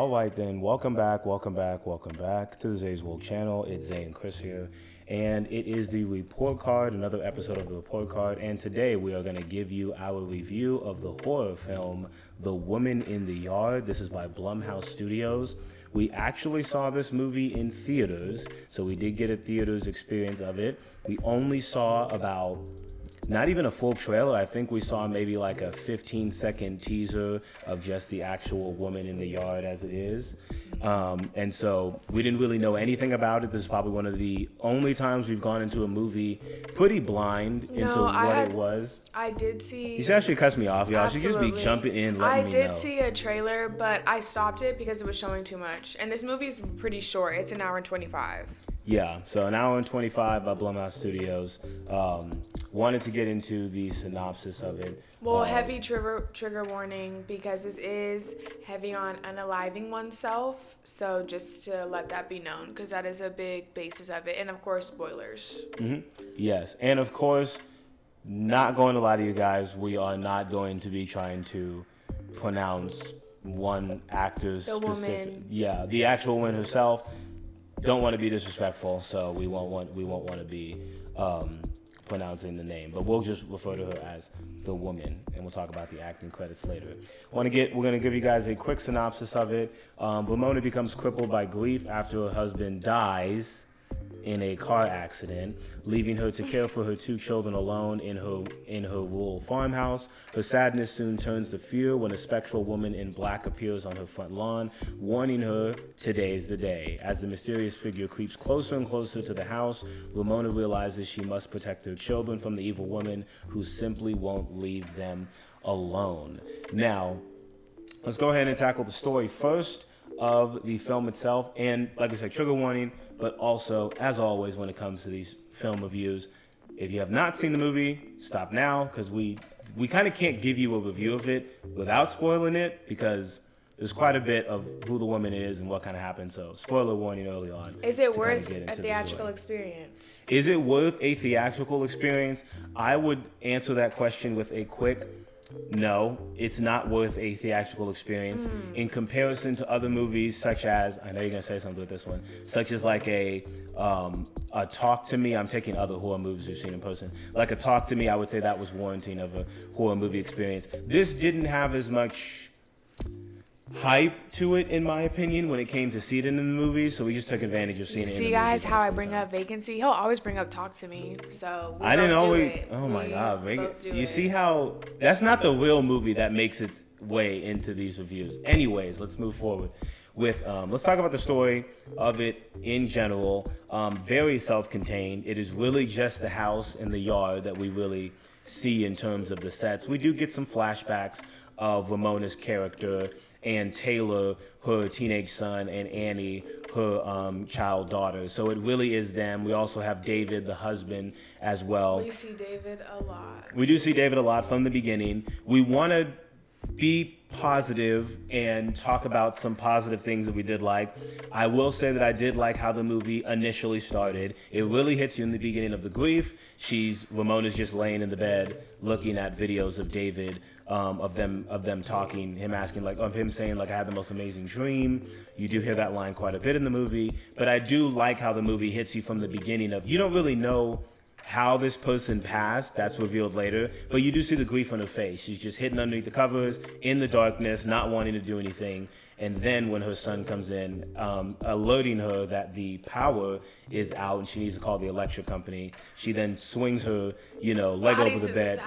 All right then, welcome back to the Zay's Woke channel. It's Zay and Chris here, and it is the report card, another episode of the report card, and today we are going to give you our review of the horror film, The Woman in the Yard. This is by Blumhouse Studios. We actually saw this movie in theaters, so we did get a theaters experience of it. We only saw about not even a full trailer. I think we saw maybe like a 15-second teaser of just the actual woman in the yard as it is. And so we didn't really know anything about it. This is probably one of the only times we've gone into a movie pretty blind into what it was. I did see... You actually cuts me off, y'all. She just be jumping in, letting me know. I did see a trailer, but I stopped it because it was showing too much. And this movie is pretty short. It's an hour and 25. Yeah, so an hour and 25 by Blumhouse Studios. Wanted to get into the synopsis of it. Well, heavy trigger warning, because this is heavy on unaliving oneself. So just to let that be known, because that is a big basis of it. And of course, spoilers. Mm-hmm. Yes, and of course, not going to lie to you guys, we are not going to be trying to pronounce one actor's specific... woman. Yeah, the actual woman herself. Don't want to be disrespectful, so we won't want to be pronouncing the name, but we'll just refer to her as the woman, and we'll talk about the acting credits later. We're gonna give you guys a quick synopsis of it. Ramona becomes crippled by grief after her husband dies in a car accident, leaving her to care for her two children alone in her rural farmhouse. Her sadness soon turns to fear when a spectral woman in black appears on her front lawn, warning her today's the day. As the mysterious figure creeps closer and closer to the house, Ramona realizes she must protect her children from the evil woman who simply won't leave them alone. Now, let's go ahead and tackle the story first of the film itself. And like I said, trigger warning, but also, as always, when it comes to these film reviews, if you have not seen the movie, stop now, because we kind of can't give you a review of it without spoiling it, because there's quite a bit of who the woman is and what kind of happened. So spoiler warning early on. Is it worth a theatrical experience? Is it worth a theatrical experience? I would answer that question with a quick no. It's not worth a theatrical experience in comparison to other movies, such as, I know you're gonna say something with this one, such as like a Talk to Me. I'm taking other horror movies we've seen in person. Like a Talk to Me, I would say that was warranting of a horror movie experience. This didn't have as much hype to it, in my opinion, when it came to see it in the movie, so we just took advantage of seeing it in the movie. See, guys, how I bring up Vacancy? He'll always bring up Talk to Me, so I didn't always... Oh my God, you see how... That's not the real movie that makes its way into these reviews. Anyways, let's move forward with... let's talk about the story of it in general. Very self-contained. It is really just the house and the yard that we really see in terms of the sets. We do get some flashbacks of Ramona's character and Taylor, her teenage son, and Annie, her child daughter. So it really is them. We also have David, the husband, as well. We see David a lot. We do see David a lot from the beginning. We want to be positive and talk about some positive things that we did like. I will say that I did like how the movie initially started. It really hits you in the beginning of the grief. Ramona's just laying in the bed looking at videos of David, of them talking, him saying like, I had the most amazing dream. You do hear that line quite a bit in the movie, but I do like how the movie hits you from the beginning of, you don't really know how this person passed. That's revealed later, but you do see the grief on her face. She's just hidden underneath the covers in the darkness, not wanting to do anything. And then when her son comes in, alerting her that the power is out and she needs to call the electric company, she then swings her, leg over the bed.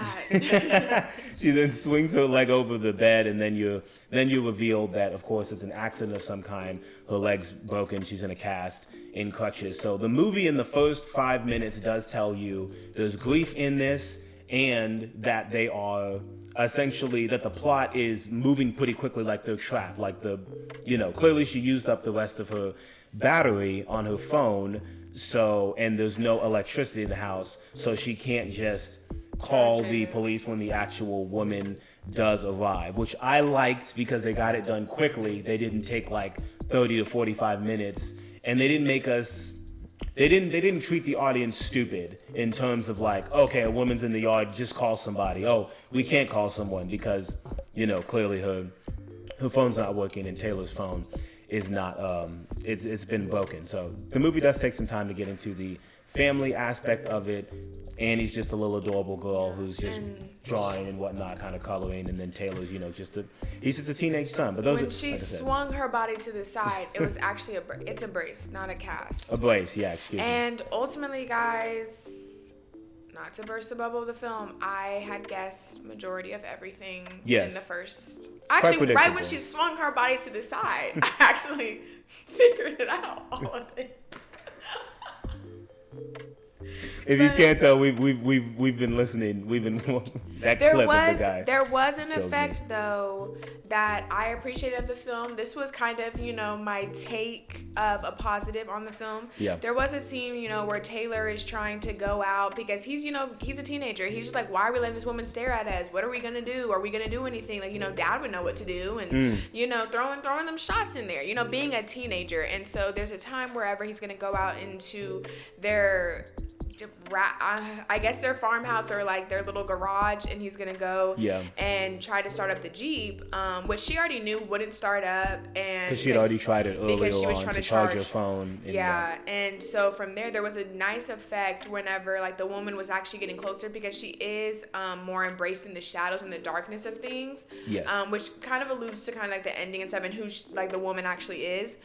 She then swings her leg over the bed, and then you reveal that, of course, it's an accident of some kind. Her leg's broken. She's in a cast, in crutches. So the movie in the first 5 minutes does tell you there's grief in this, and that they are essentially, that the plot is moving pretty quickly, like they're trapped, clearly she used up the rest of her battery on her phone, and there's no electricity in the house, so she can't just call the police when the actual woman does arrive, which I liked because they got it done quickly. They didn't take like 30 to 45 minutes, and they didn't make us... They didn't treat the audience stupid in terms of like, okay, a woman's in the yard, just call somebody. Oh, we can't call someone because, clearly her phone's not working, and Taylor's phone is not. It's been broken. So the movie does take some time to get into the family aspect of it. Annie's just a little adorable girl who's just drawing and whatnot, kind of coloring, and then Taylor's, he's just a teenage son. But those when she swung her body to the side, it was actually it's a brace, not a cast. A brace, yeah, excuse me. And ultimately, guys, not to burst the bubble of the film, I had guessed majority of everything in the first. Actually, right when she swung her body to the side, I actually figured it out, all of it. If you can't tell, we've been listening. We've been that clip of the guy. There was an effect though that I appreciated of the film. This was kind of my take of a positive on the film. Yeah. There was a scene where Taylor is trying to go out because he's a teenager. He's just like, why are we letting this woman stare at us? What are we gonna do? Are we gonna do anything? Like Dad would know what to do, and throwing them shots in there. Being a teenager, and so there's a time wherever he's gonna go out into their I guess their farmhouse or like their little garage, and he's gonna go and try to start up the Jeep, which she already knew wouldn't start up, and because she had already tried it earlier because she was trying to to charge her phone. And so from there was a nice effect whenever like the woman was actually getting closer, because she is more embracing the shadows and the darkness of things, which kind of alludes to kind of like the ending and stuff and who like the woman actually is.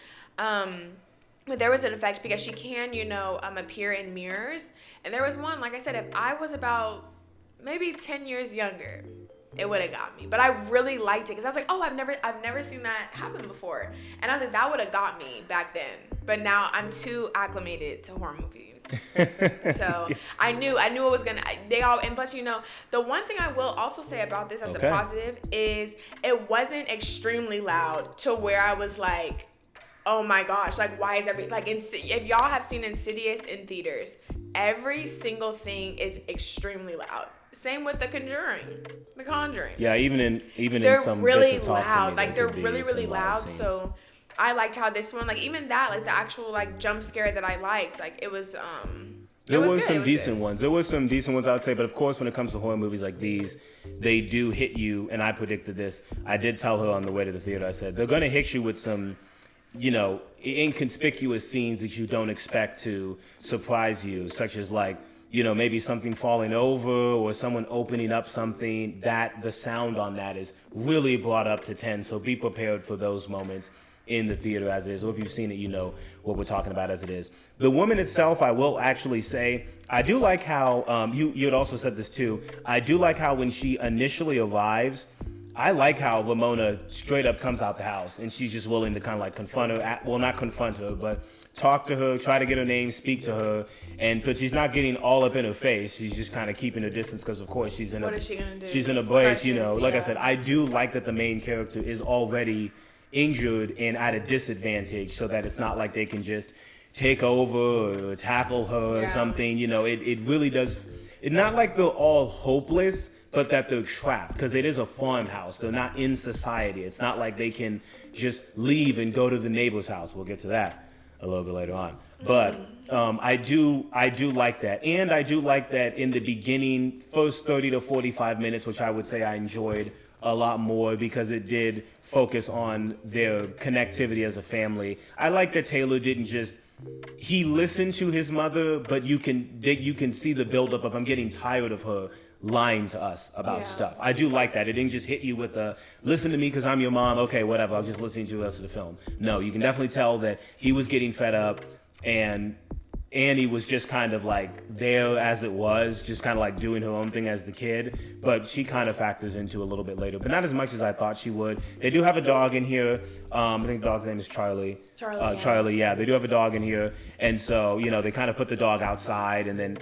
But there was an effect because she can, appear in mirrors. And there was one, like I said, if I was about maybe 10 years younger, it would have got me. But I really liked it because I was like, oh, I've never seen that happen before. And I was like, that would have got me back then. But now I'm too acclimated to horror movies. So I knew it was gonna. And plus, the one thing I will also say about this as a positive is it wasn't extremely loud to where I was like, oh my gosh, like why is if y'all have seen Insidious in theaters, every single thing is extremely loud. Same with The Conjuring. Yeah, even in they're some really bits of talk loud. to me, Like they're really really loud. So I liked how this one, like even that, like the actual like jump scare that I liked, like it was There was some decent ones. There was some decent ones, I would say. But of course, when it comes to horror movies like these, they do hit you. And I predicted this. I did tell her on the way to the theater. I said they're going to hit you with some, inconspicuous scenes that you don't expect to surprise you, such as like, maybe something falling over or someone opening up something. That the sound on that is really brought up to 10. So be prepared for those moments in the theater as it is, or if you've seen it, you know what we're talking about as it is. The woman itself, I will actually say, I do like how, you had also said this too, I do like how when she initially arrives, I like how Ramona straight up comes out the house and she's just willing to kind of like confront her, well not confront her, but talk to her, try to get her name, speak to her, and but she's not getting all up in her face, she's just kind of keeping her distance because of course she's in she's in a brace, like I said, I do like that the main character is already injured and at a disadvantage so that it's not like they can just take over or tackle her or something, it really does, it's not like they're all hopeless, but that they're trapped because it is a farmhouse. They're not in society. It's not like they can just leave and go to the neighbor's house. We'll get to that a little bit later on. But I do like that. And I do like that in the beginning, first 30 to 45 minutes, which I would say I enjoyed a lot more because it did focus on their connectivity as a family. I like that Taylor didn't just, he listened to his mother, but you can see the buildup of I'm getting tired of her lying to us about stuff. I do like that. It didn't just hit you with the, listen to me because I'm your mom, okay, whatever, I'll just listen to the rest of the film. No, you can definitely tell that he was getting fed up and Annie was just kind of like there as it was, just kind of like doing her own thing as the kid, but she kind of factors into a little bit later, but not as much as I thought she would. They do have a dog in here. I think the dog's name is Charlie. Charlie, yeah, they do have a dog in here. And so, they kind of put the dog outside and then,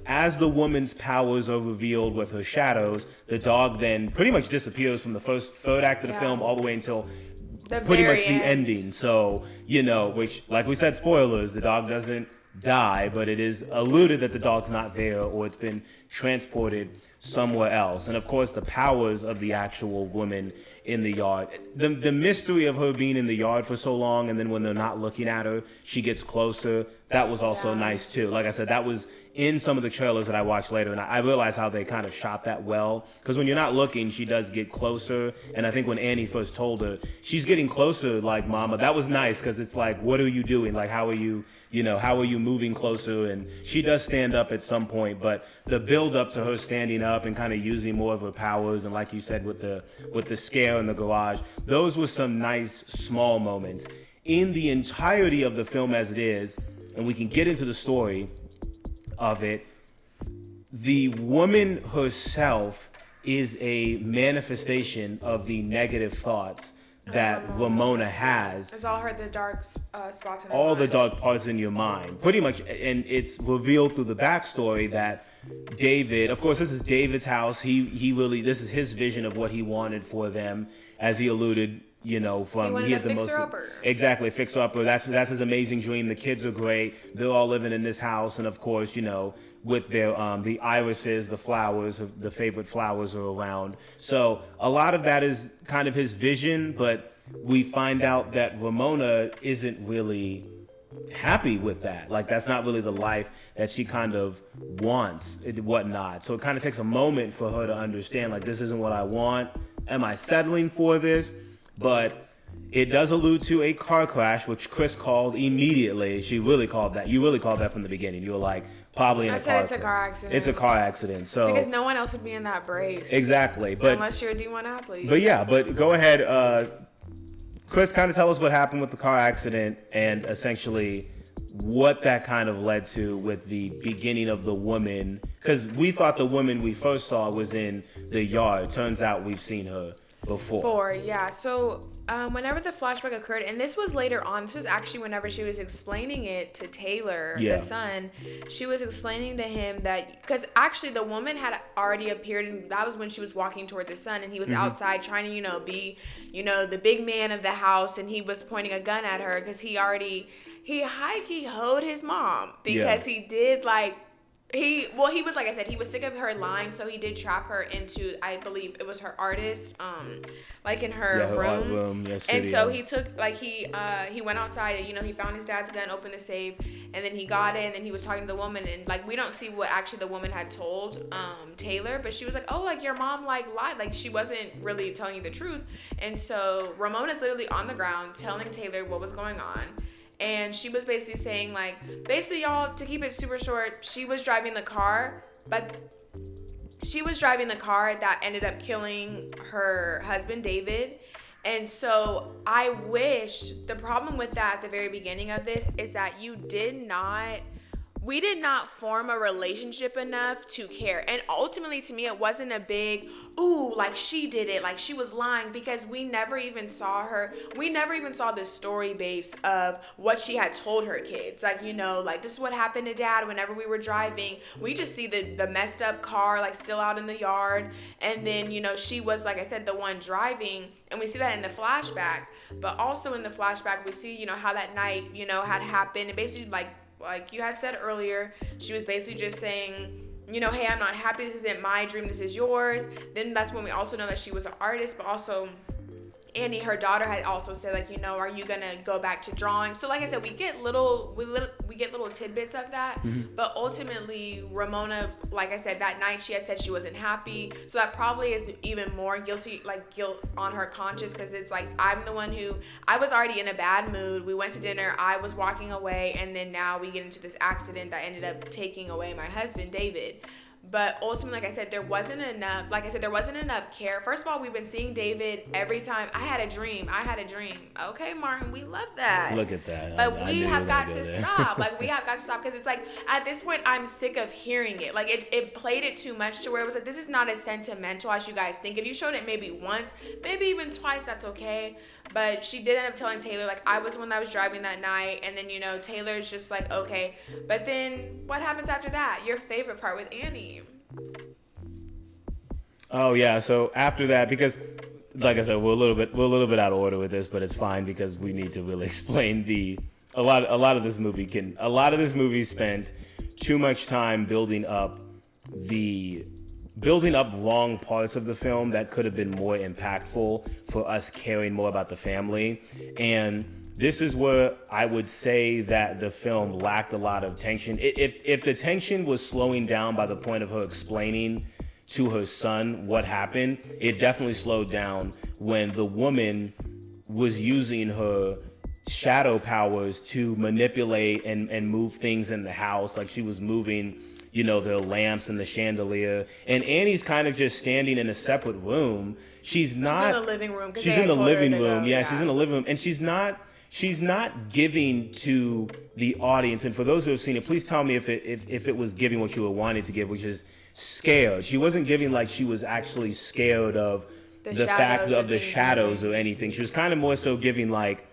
as the woman's powers are revealed with her shadows, the dog then pretty much disappears from the third act of the film all the way until pretty much the ending. So, which, like we said, spoilers, the dog doesn't die, but it is alluded that the dog's not there or it's been transported somewhere else. And of course, the powers of the actual woman in the yard. The mystery of her being in the yard for so long, and then when they're not looking at her, she gets closer. That was also nice too. Like I said, that was in some of the trailers that I watched later, and I realized how they kind of shot that well. Because when you're not looking, she does get closer. And I think when Annie first told her, she's getting closer, like, Mama, that was nice, because it's like, what are you doing? Like, how are you moving closer? And she does stand up at some point, but the build up to her standing up and kind of using more of her powers, and like you said, with the scare in the garage, those were some nice small moments. In the entirety of the film as it is, and we can get into the story of it, the woman herself is a manifestation of the negative thoughts that Ramona has. It's all the dark spots in her all mind. the dark parts in your mind, pretty much. And it's revealed through the backstory that David, of course, this is David's house. This is his vision of what he wanted for them, as he alluded, from he had the most exactly fixer upper. That's his amazing dream. The kids are great. They're all living in this house, and of course, with their the irises, the flowers, the favorite flowers are around. So a lot of that is kind of his vision, but we find out that Ramona isn't really happy with that. Like, that's not really the life that she kind of wants and whatnot. So it kind of takes a moment for her to understand, like, this isn't what I want. Am I settling for this? But it does allude to a car crash, which Chris called immediately. She really called that. You really called that from the beginning. You were like, probably in a car. I said it's a car accident. It's a car accident. So because no one else would be in that brace. Exactly. But unless you're a D1 athlete. But go ahead, Chris, kind of tell us what happened with the car accident and essentially what that kind of led to with the beginning of the woman. Because we thought the woman we first saw was in the yard. Turns out we've seen her before. Yeah. So whenever the flashback occurred, and this was later on, this is actually whenever she was explaining it to Taylor, the son, she was explaining to him that, because actually the woman had already appeared, and that was when she was walking toward the son, and he was outside trying to, be, the big man of the house, and he was pointing a gun at her because he high-key hoed his mom because he did, like, he was, like I said, he was sick of her lying, so he did trap her into, I believe it was her artist, like in her room. And so he took, like, he went outside, he found his dad's gun, opened the safe, and then he got it, and then he was talking to the woman, and, like, we don't see what actually the woman had told Taylor, but she was like, oh, like, your mom, like, lied, like, she wasn't really telling you the truth. And so Ramona's literally on the ground telling Taylor what was going on. And she was basically saying, like, y'all, to keep it super short, she was driving the car that ended up killing her husband, David. And so I wish, the problem with that at the very beginning of this is that we did not form a relationship enough to care. And ultimately, to me, it wasn't a big, ooh, like, she did it, like, she was lying, because we never even saw the story base of what she had told her kids. Like, like, this is what happened to Dad whenever we were driving. We just see the messed up car, like, still out in the yard. And then, she was, like I said, the one driving. And we see that in the flashback. But also in the flashback, we see, how that night, had happened. And basically, like you had said earlier, she was basically just saying, hey, I'm not happy. This isn't my dream. This is yours. Then that's when we also know that she was an artist, but also Annie, her daughter, had also said, like, are you gonna go back to drawing? So, like I said, we get little tidbits of that. But ultimately, Ramona, like I said, that night she had said she wasn't happy. So that probably is even more guilt on her conscience, because it's like, I'm the one who, I was already in a bad mood. We went to dinner, I was walking away, and then now we get into this accident that ended up taking away my husband, David. But ultimately, like I said, there wasn't enough care. First of all, we've been seeing David every time. I had a dream. Okay, Martin, we love that. Look at that. But we have got to stop. Like, we have got to stop, because it's like, at this point, I'm sick of hearing it. Like, it played it too much to where it was like, this is not as sentimental as you guys think. If you showed it maybe once, maybe even twice, that's okay. But she did end up telling Taylor, like, I was the one that was driving that night. And then, Taylor's just like, okay. But then what happens after that? Your favorite part with Annie. Oh, yeah. So after that, because, like I said, we're a little bit out of order with this, but it's fine because we need to really explain a lot of this movie spent too much time building up the building up wrong parts of the film that could have been more impactful for us caring more about the family. And this is where I would say that the film lacked a lot of tension. If the tension was slowing down by the point of her explaining to her son what happened, it definitely slowed down when the woman was using her shadow powers to manipulate and move things in the house. Like she was moving, the lamps and the chandelier. And Annie's kind of just standing in a separate room. She's in the living room. She's in the living room. Yeah, she's in the living room. And she's not giving to the audience. And for those who have seen it, please tell me if it was giving what you were wanting to give, which is scared. She wasn't giving like she was actually scared of the fact of the shadows or anything. She was kind of more so giving like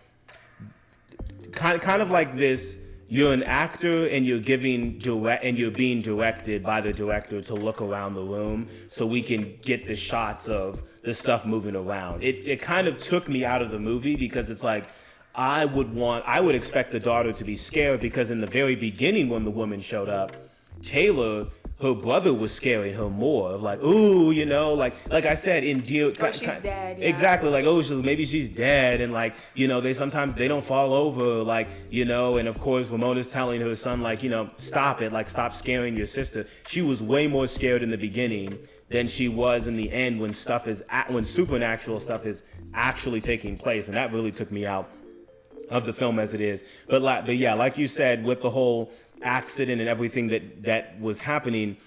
kind of like this. You're an actor and you're being directed by the director to look around the room so we can get the shots of the stuff moving around. It kind of took me out of the movie because it's like I would expect the daughter to be scared because in the very beginning when the woman showed up, Taylor, her brother was scaring her more of like, ooh, like I said, she's dead. Yeah. Exactly, like, maybe she's dead, and like, they don't fall over, like, and of course Ramona's telling her son like, stop it, like stop scaring your sister. She was way more scared in the beginning than she was in the end when supernatural stuff is actually taking place, and that really took me out of the film as it is. But yeah, like you said, with the whole accident and everything that was happening,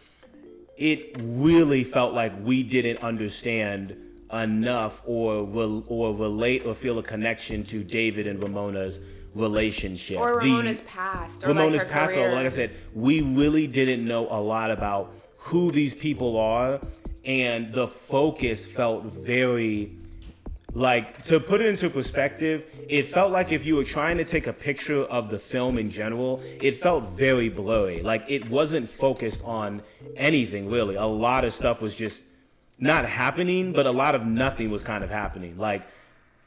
it really felt like we didn't understand enough or relate or feel a connection to David and Ramona's relationship. Or Ramona's past. Or Ramona's like her past. career. Like I said, we really didn't know a lot about who these people are, and the focus felt very... Like, to put it into perspective, it felt like if you were trying to take a picture of the film in general, it felt very blurry. Like, it wasn't focused on anything, really. A lot of stuff was just not happening, but a lot of nothing was kind of happening. Like,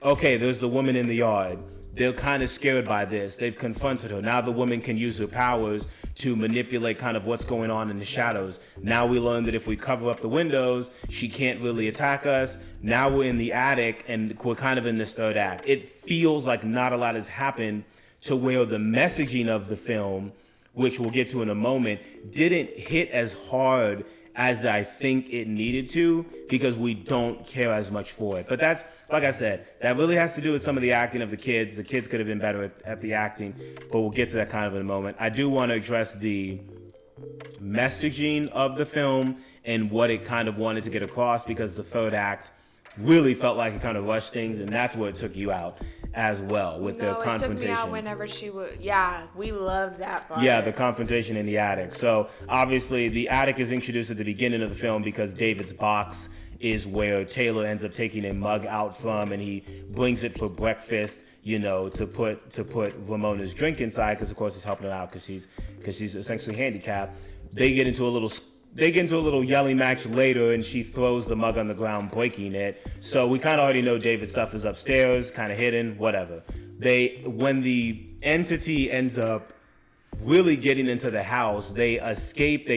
okay, there's the woman in the yard. They're kind of scared by this. They've confronted her. Now the woman can use her powers to manipulate kind of what's going on in the shadows. Now we learn that if we cover up the windows, she can't really attack us. Now we're in the attic and we're kind of in this third act. It feels like not a lot has happened to where the messaging of the film, which we'll get to in a moment, didn't hit as hard as I think it needed to because we don't care as much for it. But that's, like I said, that really has to do with some of the acting of the kids. The kids could have been better at the acting, but we'll get to that kind of in a moment. I do want to address the messaging of the film and what it kind of wanted to get across because the third act really felt like it kind of rushed things, and that's where it took you out as well with the confrontation. It took me out whenever she would. Yeah, we love that part. Yeah, the confrontation in the attic. So obviously the attic is introduced at the beginning of the film because David's box is where Taylor ends up taking a mug out from, and he brings it for breakfast, to put Ramona's drink inside because of course he's helping her out because she's essentially handicapped. They get into a little yelling match later, and she throws the mug on the ground, breaking it. So we kind of already know David's stuff is upstairs, kind of hidden, whatever. When the entity ends up really getting into the house, they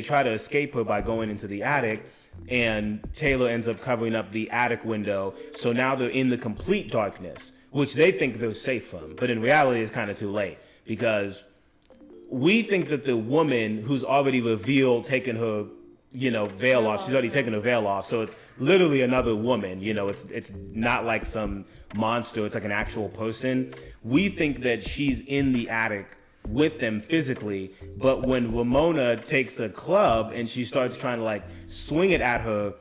try to escape her by going into the attic, and Taylor ends up covering up the attic window. So now they're in the complete darkness, which they think they're safe from. But in reality, it's kind of too late because we think that the woman who's already revealed taking her veil off. She's already taken her veil off, so it's literally another woman. It's not like some monster. It's like an actual person. We think that she's in the attic with them physically, but when Ramona takes a club and she starts trying to like swing it at her,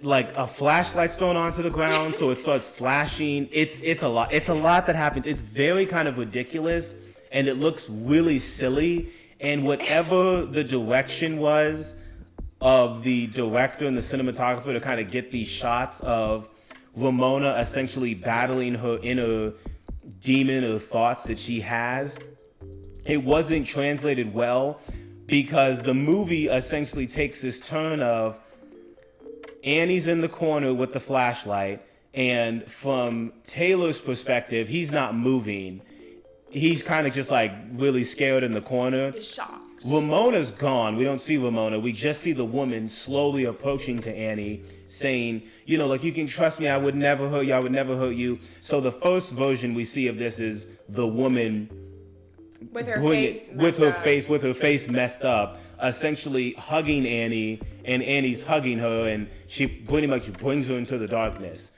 like a flashlight's thrown onto the ground, so it starts flashing. It's a lot. It's a lot that happens. It's very kind of ridiculous, and it looks really silly. And whatever the direction was of the director and the cinematographer to kind of get these shots of Ramona essentially battling her inner demon or thoughts that she has, it wasn't translated well because the movie essentially takes this turn of Annie's in the corner with the flashlight, and from Taylor's perspective, he's not moving. He's kind of just like really scared in the corner. Shocked. Ramona's gone. We don't see Ramona. We just see the woman slowly approaching to Annie, saying, you know, like, you can trust me. I would never hurt you. I would never hurt you. So the first version we see of this is the woman with her face messed up, essentially hugging Annie, and Annie's hugging her, and she pretty much brings her into the darkness.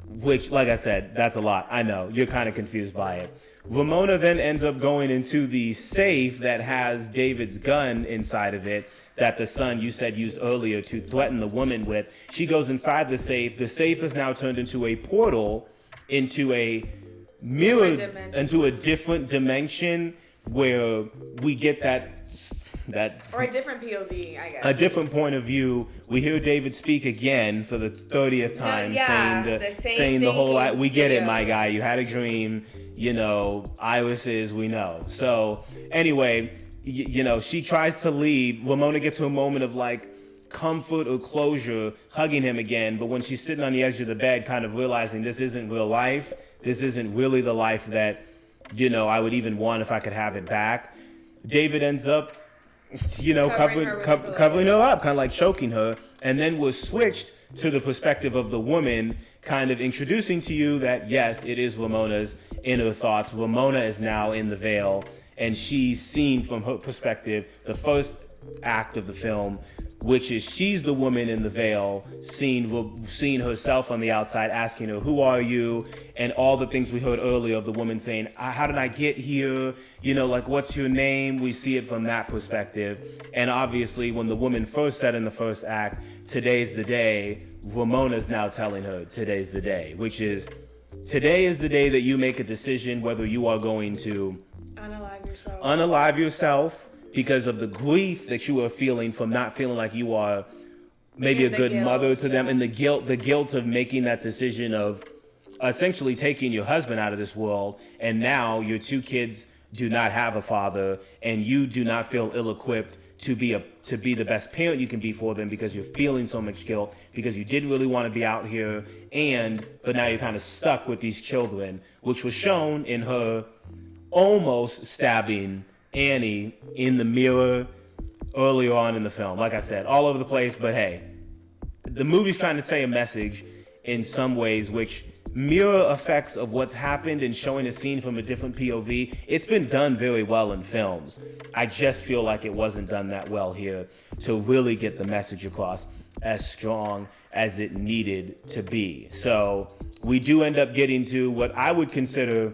Which, like I said, that's a lot. I know you're kind of confused by it. Ramona then ends up going into the safe that has David's gun inside of it that the son, you said, used earlier to threaten the woman with. She goes inside the safe. The safe is now turned into a portal into a mirror, into a different dimension where we get that or a different POV, I guess. A different point of view. We hear David speak again for the 30th time, saying the whole lot. We get it, my guy. You had a dream. You know, irises, we know. So anyway, you know, she tries to leave. Ramona gets her moment of like comfort or closure, hugging him again. But when she's sitting on the edge of the bed, kind of realizing this isn't real life. This isn't really the life that, you know, I would even want if I could have it back. David ends up, you know, covering her up, kind of like choking her, and then was switched to the perspective of the woman, kind of introducing to you that, yes, it is Ramona's inner thoughts. Ramona is now in the veil, and she's seen from her perspective the first act of the film, which is she's the woman in the veil, seeing herself on the outside, asking her, who are you? And all the things we heard earlier of the woman saying, how did I get here? You know, like, what's your name? We see it from that perspective. And obviously, when the woman first said in the first act, today's the day, Ramona's now telling her, today's the day, which is, today is the day that you make a decision whether you are going to unalive yourself because of the grief that you are feeling from not feeling like you are maybe a good mother to them, and the guilt of making that decision of essentially taking your husband out of this world, and now your two kids do not have a father, and you do not feel ill-equipped to be the best parent you can be for them because you're feeling so much guilt because you didn't really want to be out here, but now you're kind of stuck with these children, which was shown in her almost stabbing Annie in the mirror earlier on in the film. Like I said, all over the place, but hey, the movie's trying to say a message in some ways, which mirror effects of what's happened and showing a scene from a different POV, it's been done very well in films. I just feel like it wasn't done that well here to really get the message across as strong as it needed to be. So we do end up getting to what I would consider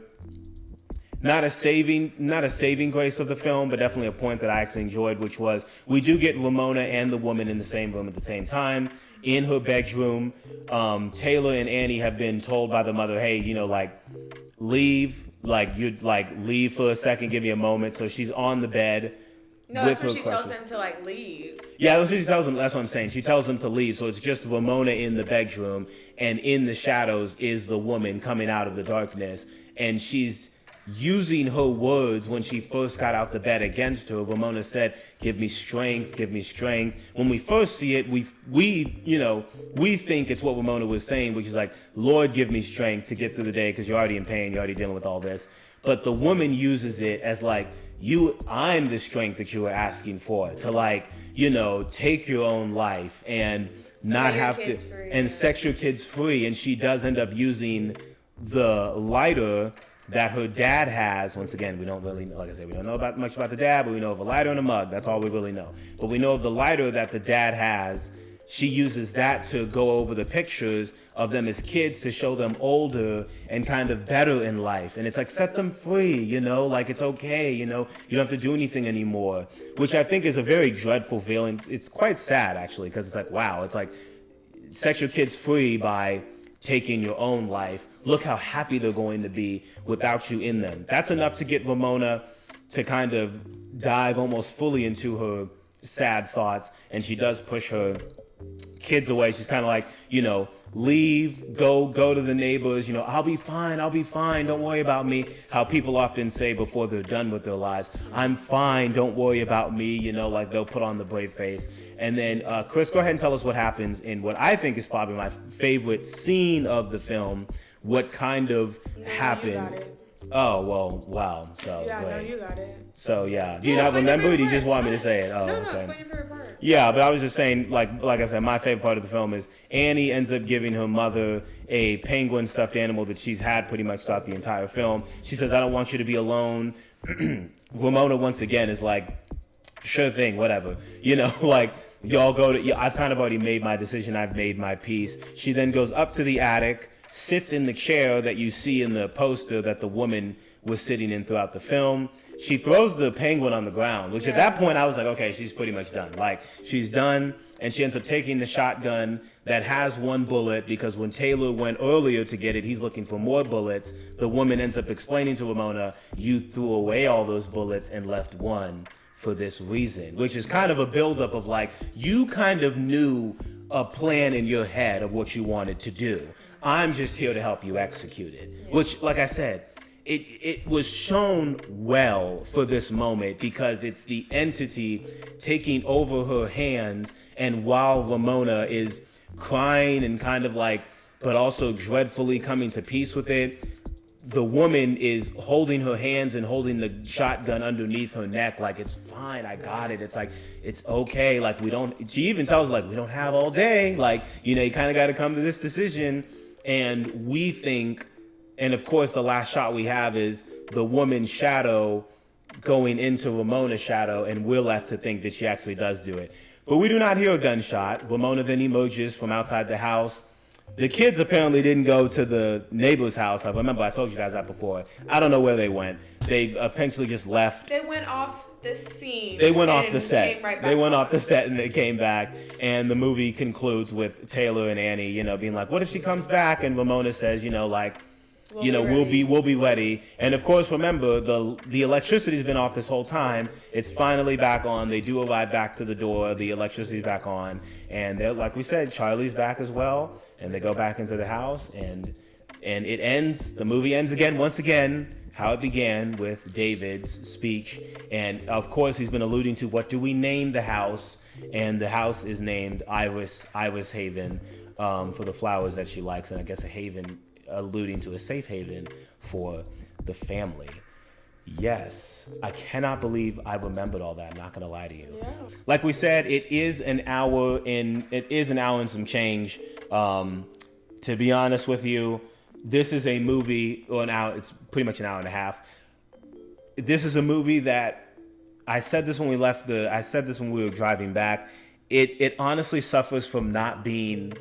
not a saving grace of the film, but definitely a point that I actually enjoyed, which was we do get Ramona and the woman in the same room at the same time in her bedroom. Taylor and Annie have been told by the mother, hey, you know, like, leave for a second, give me a moment. So she's on the bed. No, that's when she tells them to, like, leave. Yeah, that's what she tells them. That's what I'm saying. She tells them to leave. So it's just Ramona in the bedroom, and in the shadows is the woman coming out of the darkness, and she's using her words when she first got out the bed against her. Ramona said, give me strength, give me strength. When we first see it, we think it's what Ramona was saying, which is like, Lord, give me strength to get through the day because you're already in pain, you're already dealing with all this. But the woman uses it as like, I'm the strength that you were asking for, to like, you know, take your own life and not have to, and set your kids free. And she does end up using the lighter that her dad has. Once again, we don't really know, like I said, we don't know much about the dad, but we know of a lighter and a mug. That's all we really know. But we know of the lighter that the dad has. She uses that to go over the pictures of them as kids to show them older and kind of better in life. And it's like, set them free, you know, like it's okay, you know, you don't have to do anything anymore, which I think is a very dreadful feeling. It's quite sad, actually, because it's like, wow, it's like, set your kids free by taking your own life. Look how happy they're going to be without you in them. That's enough to get Ramona to kind of dive almost fully into her sad thoughts, and she does push her kids away. She's kind of like, you know, leave, go to the neighbors, you know, I'll be fine, don't worry about me. How people often say before they're done with their lives, I'm fine, don't worry about me, you know, like they'll put on the brave face. And then Chris, go ahead and tell us what happens in what I think is probably my favorite scene of the film. What kind of happened Oh, well, wow. So, Yeah, no, great. you got it. So, yeah. Do you Yeah, not explain your remember it? Do you favorite just want me to part. say it? Oh, No, okay. explain your favorite part. Yeah, but I was just saying, like I said, my favorite part of the film is Annie ends up giving her mother a penguin stuffed animal that she's had pretty much throughout the entire film. She says, I don't want you to be alone. Ramona, once again, is like, sure thing, whatever. You know, like, y'all go to, I've kind of already made my decision. I've made my peace. She then goes up to the attic, sits in the chair that you see in the poster that the woman was sitting in throughout the film. She throws the penguin on the ground, which at that point I was like, okay, she's pretty much done. Like, she's done, and she ends up taking the shotgun that has one bullet, because when Taylor went earlier to get it, he's looking for more bullets. The woman ends up explaining to Ramona, you threw away all those bullets and left one for this reason, which is kind of a buildup of like, you kind of knew a plan in your head of what you wanted to do. I'm just here to help you execute it, which, like I said, it was shown well for this moment, because it's the entity taking over her hands, and while Ramona is crying and kind of like, but also dreadfully coming to peace with it, the woman is holding her hands and holding the shotgun underneath her neck, like, it's fine, I got it. It's like, it's okay. Like, she even tells her, like, we don't have all day. Like, you know, you kind of got to come to this decision. And we think, and of course, the last shot we have is the woman's shadow going into Ramona's shadow, and we're left to think that she actually does do it. But we do not hear a gunshot. Ramona then emerges from outside the house. The kids apparently didn't go to the neighbor's house. I remember I told you guys that before. I don't know where they went. They eventually just left. They went off the scene. They went off the set. Came right back they went on. off the set and they came back. And the movie concludes with Taylor and Annie, you know, being like, what if she comes back? And Ramona says, you know, like, we'll be ready. And of course, remember, the electricity's been off this whole time. It's finally back on. They do arrive back to the door. The electricity's back on, and they're, like we said, Charlie's back as well. And they go back into the house, and it ends. The movie ends again, once again, how it began, with David's speech. And of course, he's been alluding to, what do we name the house? And the house is named Iris Haven, for the flowers that she likes, and I guess a haven, alluding to a safe haven for the family. Yes, I cannot believe I remembered all that. I'm not gonna lie to you. Yeah. Like we said, it is an hour and some change. To be honest with you, this is a movie, or an hour. It's pretty much an hour and a half. This is a movie that I said this when we were driving back. It honestly suffers from not being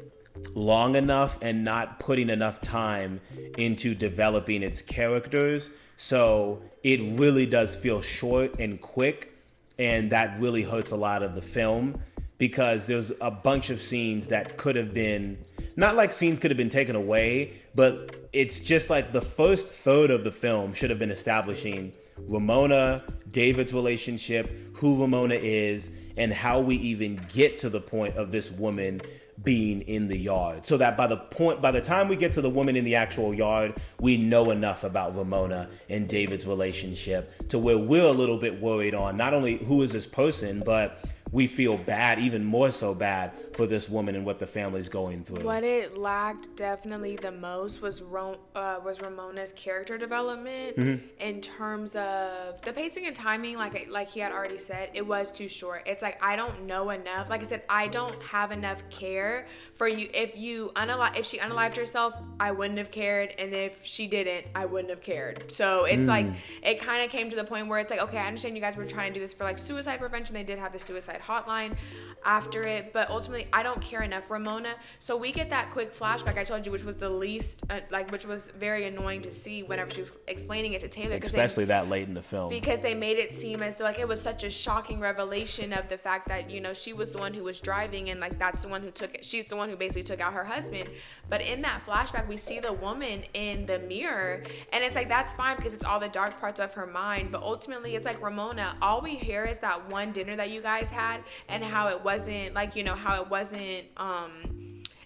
long enough and not putting enough time into developing its characters. So it really does feel short and quick, and that really hurts a lot of the film, because there's a bunch of scenes that could have been, not like scenes could have been taken away, but it's just like the first third of the film should have been establishing Ramona, David's relationship, who Ramona is, and how we even get to the point of this woman being in the yard, so that by the time we get to the woman in the actual yard, we know enough about Ramona and David's relationship to where we're a little bit worried on not only who is this person, but we feel bad, even more so bad, for this woman and what the family's going through. What it lacked definitely the most was Ramona's character development, in terms of the pacing and timing. Like he had already said, it was too short. It's like, I don't know enough. Like I said, I don't have enough care for you. If she unalived herself, I wouldn't have cared, and if she didn't, I wouldn't have cared. So it's like, it kind of came to the point where it's like, okay, I understand you guys were trying to do this for like suicide prevention. They did have the suicide hotline after it, but ultimately I don't care enough for Ramona. So we get that quick flashback I told you, which was the least which was very annoying to see whenever she was explaining it to Taylor, especially that late in the film, because they made it seem as though like it was such a shocking revelation of the fact that, you know, she was the one who was driving, and like that's the one who she's the one who basically took out her husband. But in that flashback we see the woman in the mirror, and it's like, that's fine because it's all the dark parts of her mind, but ultimately it's like, Ramona, all we hear is that one dinner that you guys had, and how it wasn't like, you know, how it wasn't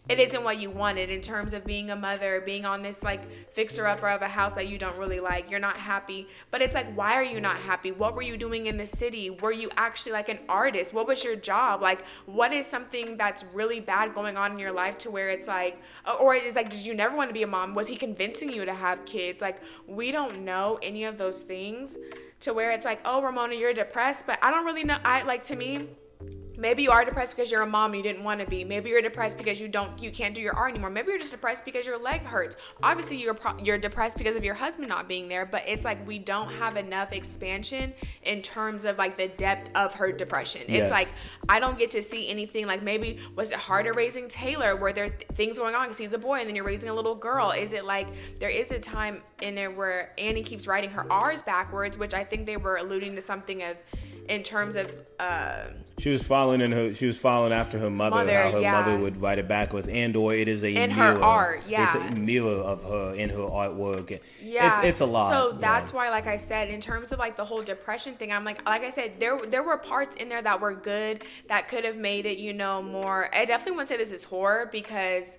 it isn't what you wanted in terms of being a mother, being on this like fixer-upper of a house that you don't really like. You're not happy. But it's like, why are you not happy? What were you doing in the city? Were you actually like an artist? What was your job? Like, what is something that's really bad going on in your life to where it's like, or it's like, did you never want to be a mom? Was he convincing you to have kids? Like, we don't know any of those things to where it's like, oh, Ramona, you're depressed. But I don't really know. To me, maybe you are depressed because you're a mom and you didn't want to be. Maybe you're depressed because you can't do your art anymore. Maybe you're just depressed because your leg hurts. Obviously, you're depressed because of your husband not being there. But it's like we don't have enough expansion in terms of like the depth of her depression. Yes. It's like I don't get to see anything. Like maybe was it harder raising Taylor? Were there things going on because he's a boy and then you're raising a little girl? Is it like there is a time in there where Annie keeps writing her R's backwards, which I think they were alluding to something of. In terms of she was following after her mother, how her mother would write it backwards, or it is a in mirror. Her art, yeah, it's a mirror of her in her artwork. Yeah, it's a lot. So that's why, like I said, in terms of like the whole depression thing, I'm like I said, there were parts in there that were good that could have made it, more. I definitely wouldn't say this is horror because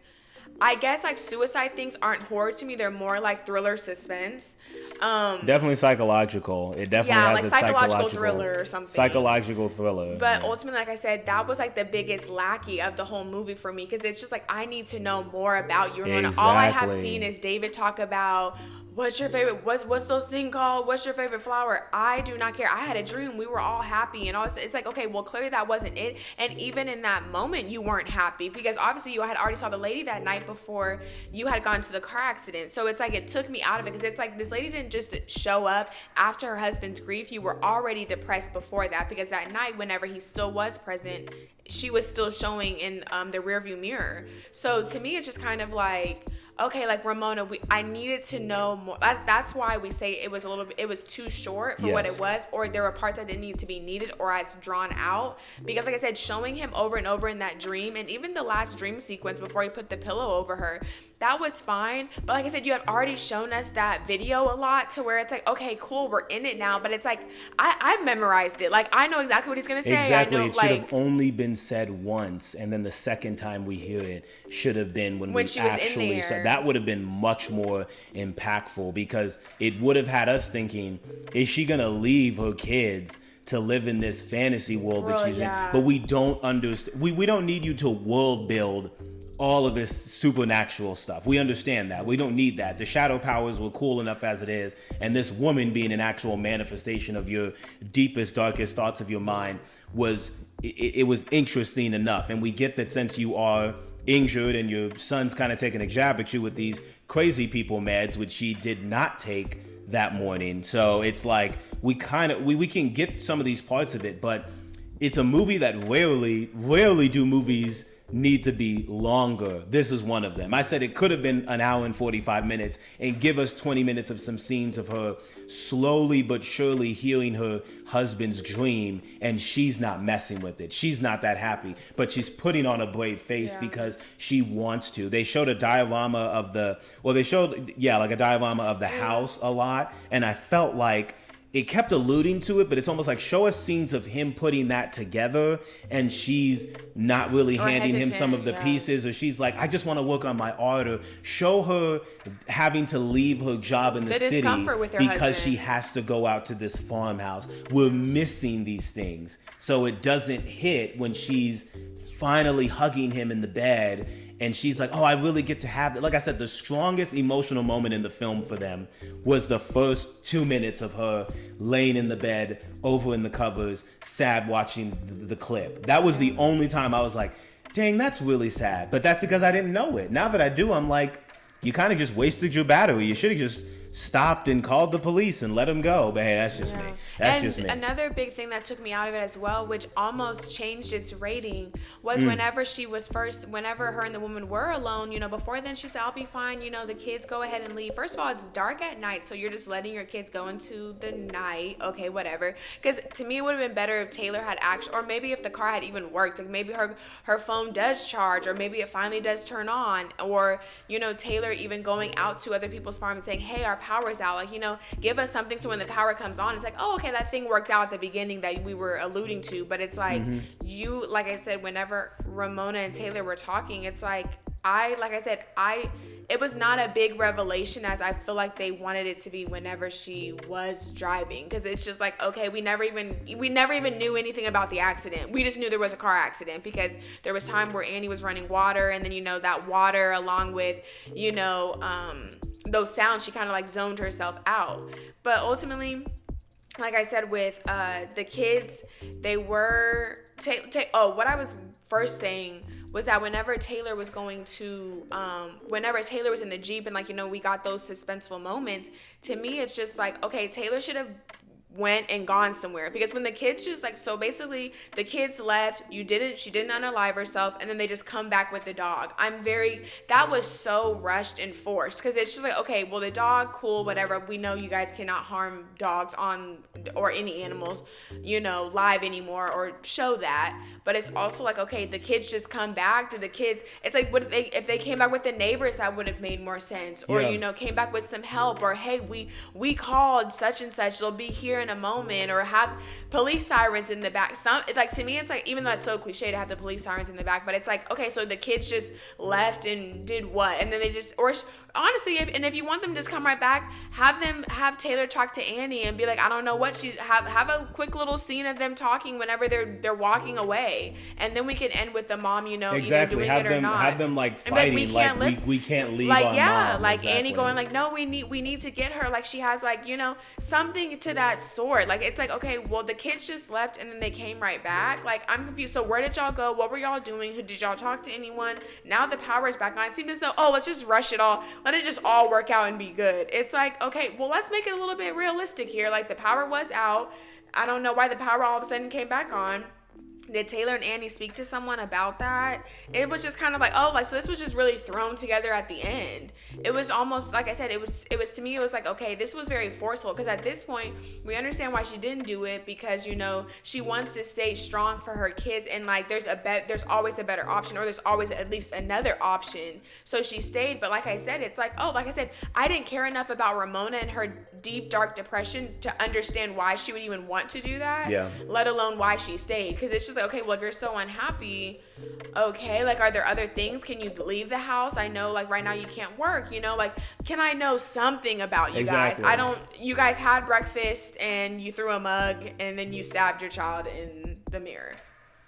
I guess like suicide things aren't horror to me. They're more like thriller suspense. Definitely psychological. It definitely has like a psychological thriller or something. Psychological thriller. But ultimately, like I said, that was like the biggest lackey of the whole movie for me because it's just like I need to know more about you. Exactly. All I have seen is David talk about what's your favorite, what's those thing called? What's your favorite flower? I do not care. I had a dream. We were all happy and all this. It's like, okay, well, clearly that wasn't it. And even in that moment, you weren't happy because obviously you had already saw the lady that night before you had gone to the car accident. So it's like, it took me out of it because it's like this lady didn't just show up after her husband's grief. You were already depressed before that because that night, whenever he still was present, she was still showing in the rearview mirror. So to me, it's just kind of like, okay, like Ramona, I needed to know more. That's why we say it was too short for what it was, or there were parts that didn't need to be needed or as drawn out. Because like I said, showing him over and over in that dream, and even the last dream sequence before he put the pillow over her, that was fine. But like I said, you had already shown us that video a lot to where it's like, okay, cool, we're in it now. But it's like, I memorized it. Like, I know exactly what he's going to say. Exactly. I know, it should have only been said once, and then the second time we hear it should have been when we actually said. That would have been much more impactful because it would have had us thinking, is she gonna leave her kids to live in this fantasy world that she's in? But we don't understand. We don't need you to world build all of this supernatural stuff. We understand that. We don't need that. The shadow powers were cool enough as it is, and this woman being an actual manifestation of your deepest, darkest thoughts of your mind was interesting enough. And we get that since you are injured and your son's kind of taking a jab at you with these crazy people meds, which she did not take that morning. So it's like we can get some of these parts of it, but it's a movie that rarely do movies need to be longer. This is one of them. I said it could have been an hour and 45 minutes and give us 20 minutes of some scenes of her slowly but surely healing her husband's dream, and she's not messing with it. She's not that happy, but she's putting on a brave face because she wants to. They showed a diorama of a diorama of the house a lot, and I felt like it kept alluding to it, but it's almost like show us scenes of him putting that together and she's not really handing him some of the pieces, or she's like, I just want to work on my art, or show her having to leave her job in the city because she has to go out to this farmhouse. We're missing these things. So it doesn't hit when she's finally hugging him in the bed and she's like, oh, I really get to have it. Like I said, the strongest emotional moment in the film for them was the first 2 minutes of her laying in the bed, over in the covers, sad, watching the clip. That was the only time I was like, dang, that's really sad. But that's because I didn't know it. Now that I do, I'm like, you kind of just wasted your battery. You should have just stopped and called the police and let him go. But hey, that's just me. That's just me. Another big thing that took me out of it as well, which almost changed its rating, was whenever her and the woman were alone, before then she said, I'll be fine, the kids go ahead and leave. First of all, it's dark at night, so you're just letting your kids go into the night. Okay, whatever. Because to me, it would have been better if Taylor had or maybe if the car had even worked. Like maybe her phone does charge, or maybe it finally does turn on, or, Taylor even going out to other people's farm and saying, hey, our power's out. Like, give us something so when the power comes on, it's like, oh, okay, that thing worked out at the beginning that we were alluding to. But it's like, like I said, whenever Ramona and Taylor were talking, it's like, like I said, it was not a big revelation as I feel like they wanted it to be whenever she was driving, because it's just like, okay, we never even knew anything about the accident. We just knew there was a car accident because there was time where Annie was running water, and then that water along with those sounds, she kind of like zoned herself out. But ultimately, like I said, with the kids, they were what I was first saying was that whenever Taylor was in the Jeep and we got those suspenseful moments, to me it's just like, okay, Taylor should have went and gone somewhere, because when the kids just so basically the kids left, she didn't unalive herself, and then they just come back with the dog. That was so rushed and forced, because it's just like, okay, well, the dog, cool, whatever, we know you guys cannot harm dogs or any animals live anymore or show that, but it's also like, okay, the kids just come back to the kids. It's like, what if they came back with the neighbors, that would have made more sense, or came back with some help, or hey, we called such and such, they'll be here in a moment, or have police sirens in the back. To me, it's like, even though it's so cliche to have the police sirens in the back, but it's like, okay, so the kids just left and did what? And then they just, or honestly, if you want them to just come right back, have Taylor talk to Annie and be like, I don't know what have a quick little scene of them talking whenever they're walking away, and then we can end with the mom, exactly. either doing have it or them, not. Have them fighting, we can't leave. Our mom. Like exactly. Annie going no, we need to get her. Like she has something to that sort. Like it's like, okay, well, the kids just left and then they came right back. Like I'm confused. So where did y'all go? What were y'all doing? Did y'all talk to anyone? Now the power is back on. It seems as though, let's just rush it all. Let it just all work out and be good. It's like, okay, well, let's make it a little bit realistic here. Like the power was out. I don't know why the power all of a sudden came back on. Did Taylor and Annie speak to someone about that? It was just kind of like, so this was just really thrown together at the end. It was almost, like I said, it was to me, it was like, okay, this was very forceful, because at this point, we understand why she didn't do it, because, she wants to stay strong for her kids, and there's always a better option, or there's always at least another option. So she stayed, but like I said, it's like, I didn't care enough about Ramona and her deep, dark depression to understand why she would even want to do that, let alone why she stayed, because it's just like, okay, well, if you're so unhappy, okay, are there other things? Can you leave the house? I know, right now you can't work, can I know something about you guys? You guys had breakfast and you threw a mug and then you stabbed your child in the mirror.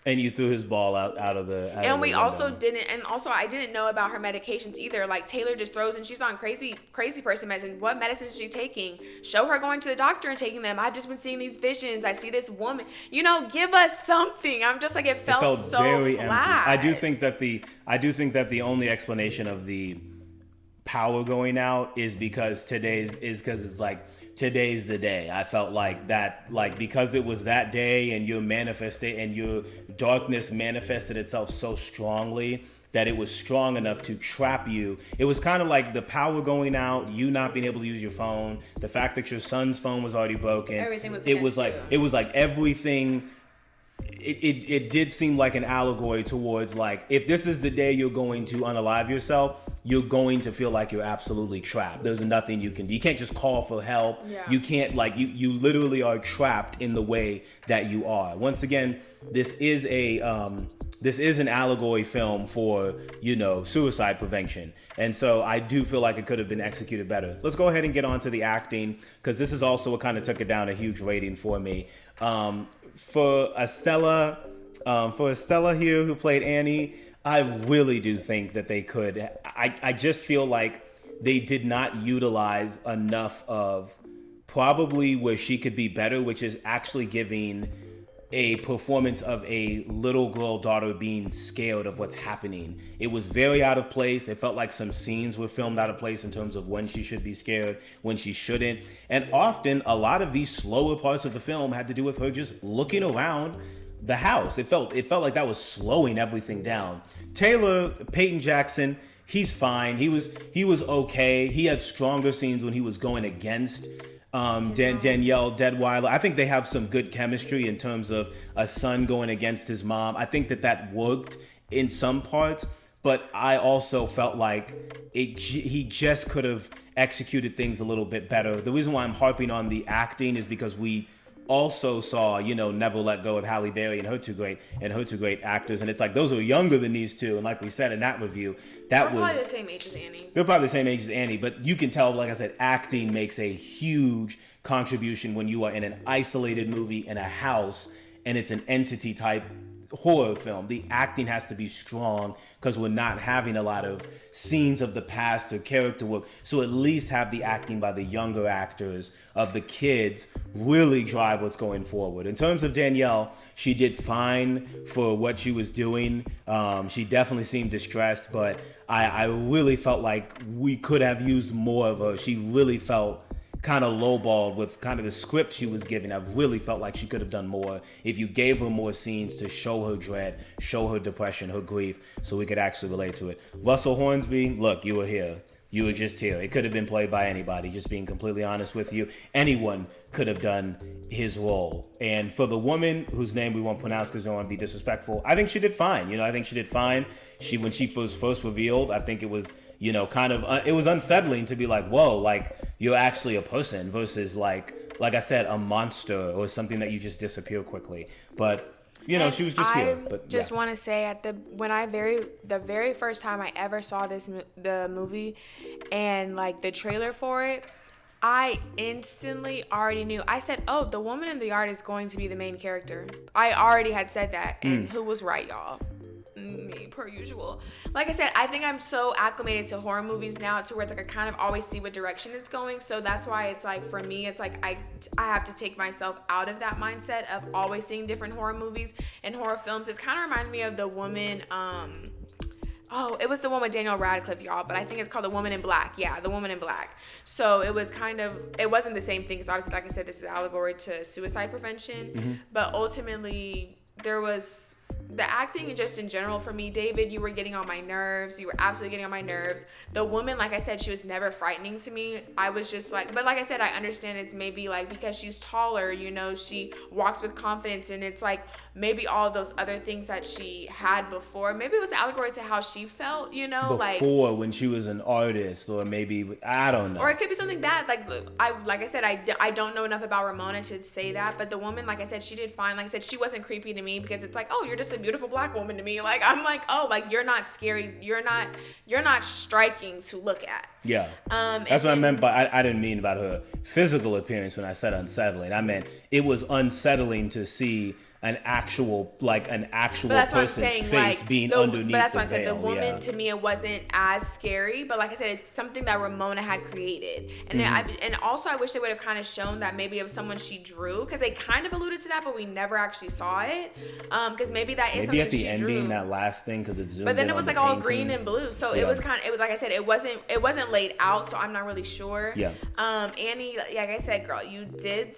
And you threw his ball out of the and we also didn't, and also I didn't know about her medications either. Like Taylor just throws, and she's on crazy person medicine. What medicine is she taking? Show her going to the doctor and taking them. I've just been seeing these visions. I see this woman. Give us something. I'm just like, it felt so very flat. Empty. I do think that the only explanation of the power going out is because it's like, today's the day. I felt like that, because it was that day, and your darkness manifested itself so strongly that it was strong enough to trap you. It was kind of like the power going out, you not being able to use your phone, the fact that your son's phone was already broken. Everything was it was like everything. It did seem like an allegory towards, if this is the day you're going to unalive yourself, you're going to feel like you're absolutely trapped. There's nothing you can do. You can't just call for help. Yeah. You can't, you literally are trapped in the way that you are. Once again, this is an allegory film for, suicide prevention. And so I do feel like it could have been executed better. Let's go ahead and get on to the acting, because this is also what kind of took it down a huge rating for me. For Estella here, who played Annie, I really do think that they could. I just feel like they did not utilize enough of probably where she could be better, which is actually giving a performance of a little girl daughter being scared of what's happening. It was very out of place. It felt like some scenes were filmed out of place in terms of when she should be scared, when she shouldn't. And often a lot of these slower parts of the film had to do with her just looking around the house. It felt like that was slowing everything down. Taylor, Peyton Jackson, he's fine. He was okay. He had stronger scenes when he was going against Danielle Deadwyler. I think they have some good chemistry in terms of a son going against his mom. I think that worked in some parts, but I also felt like he just could have executed things a little bit better. The reason why I'm harping on the acting is because we also saw, Never Let Go of Halle Berry and her two great actors, and it's like those are younger than these two. And like we said in that review, They're probably the same age as Annie. They're probably the same age as Annie, but you can tell, like I said, acting makes a huge contribution when you are in an isolated movie in a house and it's an entity type horror film. The acting has to be strong because we're not having a lot of scenes of the past or character work. So at least have the acting by the younger actors of the kids really drive what's going forward. In terms of Danielle, she did fine for what she was doing. She definitely seemed distressed, but I really felt like we could have used more of her. She really felt kind of lowballed with kind of the script she was given. I really felt like she could have done more if you gave her more scenes to show her dread, show her depression, her grief, so we could actually relate to it. Russell Hornsby, look, you were here. You were just here. It could have been played by anybody, just being completely honest with you. Anyone could have done his role. And for the woman whose name we won't pronounce because we don't want to be disrespectful, I think she did fine. I think she did fine. When she was first revealed, I think it was kind of, it was unsettling to be like, whoa, like you're actually a person versus like I said, a monster or something that you just disappear quickly. But, she was just here. But I just want to say the very first time I ever saw the movie and like the trailer for it, I instantly already knew. I said, oh, the woman in the yard is going to be the main character. I already had said that. And who was right, y'all? Me, per usual. Like I said, I think I'm so acclimated to horror movies now to where it's like I kind of always see what direction it's going. So that's why it's like, for me, it's like I have to take myself out of that mindset of always seeing different horror movies and horror films. It's kind of reminded me of the woman, it was the one with Daniel Radcliffe, y'all, but I think it's called The Woman in Black. Yeah, The Woman in Black. So it was it wasn't the same thing, because obviously, like I said, this is allegory to suicide prevention, but ultimately there was the acting and just in general for me. David, you were getting on my nerves. You were absolutely getting on my nerves. The woman, like I said, she was never frightening to me. I was just like, but like I said, I understand it's maybe like because she's taller, she walks with confidence, and it's like maybe all those other things that she had before. Maybe it was an allegory to how she felt, before when she was an artist, or maybe I don't know. Or it could be something bad. Like I said, I don't know enough about Ramona to say that, but the woman, like I said, she did fine. Like I said, she wasn't creepy to me because it's like, oh, you're just a beautiful black woman to me. Like I'm like, oh, like you're not scary. You're not striking to look at. Yeah. That's what I meant by I didn't mean about her physical appearance when I said unsettling. I meant it was unsettling to see an actual person's face being underneath the veil. But that's why I said the woman, to me, it wasn't as scary. But like I said, it's something that Ramona had created. And and also I wish they would have kind of shown that maybe it was someone she drew, because they kind of alluded to that, but we never actually saw it. Because maybe that is something she drew. Maybe at the ending, that last thing, because it zoomed. But then it was like all green and blue, so it was kind of, it was like I said, it wasn't laid out, so I'm not really sure. Yeah. Annie, like I said, girl, you did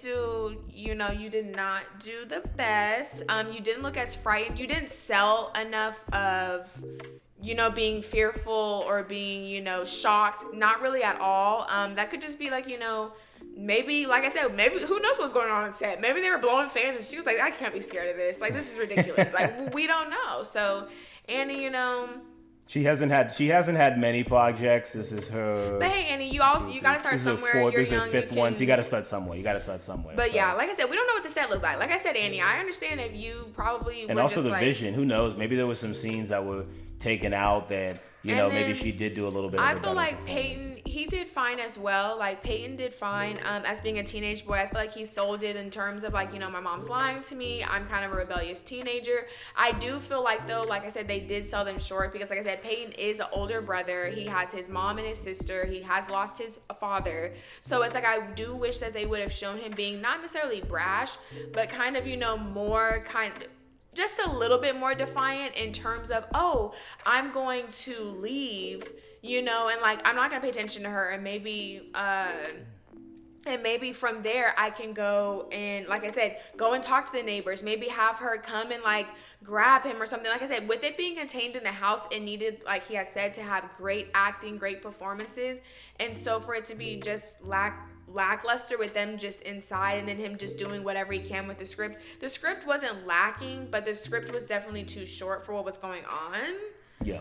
did not do the best. You didn't look as frightened. You didn't sell enough of, being fearful or being, shocked. Not really at all. That could just be like, maybe, like I said, maybe who knows what's going on set. Maybe they were blowing fans and she was like, I can't be scared of this. Like, this is ridiculous. Like, we don't know. So, Annie, She hasn't had many projects. This is her. But hey, Annie, you gotta start somewhere. This is her fifth one. So you gotta start somewhere. But yeah, like I said, we don't know what the set looked like. Like I said, Annie, I understand if you probably. And also the vision. Who knows? Maybe there were some scenes that were taken out that maybe she did do a little bit. I feel like Peyton, he did fine as well. Like Peyton did fine. As being a teenage boy, I feel like he sold it in terms of like, my mom's lying to me. I'm kind of a rebellious teenager. I do feel like though, like I said, they did sell them short because like I said, Peyton is an older brother. He has his mom and his sister. He has lost his father. So it's like, I do wish that they would have shown him being not necessarily brash, but kind of, more just a little bit more defiant in terms of, oh, I'm going to leave, and like, I'm not going to pay attention to her, and maybe from there I can go and, like I said, go and talk to the neighbors, maybe have her come and like grab him or something. Like I said, with it being contained in the house, it needed, like he had said, to have great acting, great performances. And so for it to be just lackluster with them just inside and then him just doing whatever he can with the script wasn't lacking, but the script was definitely too short for what was going on. Yeah.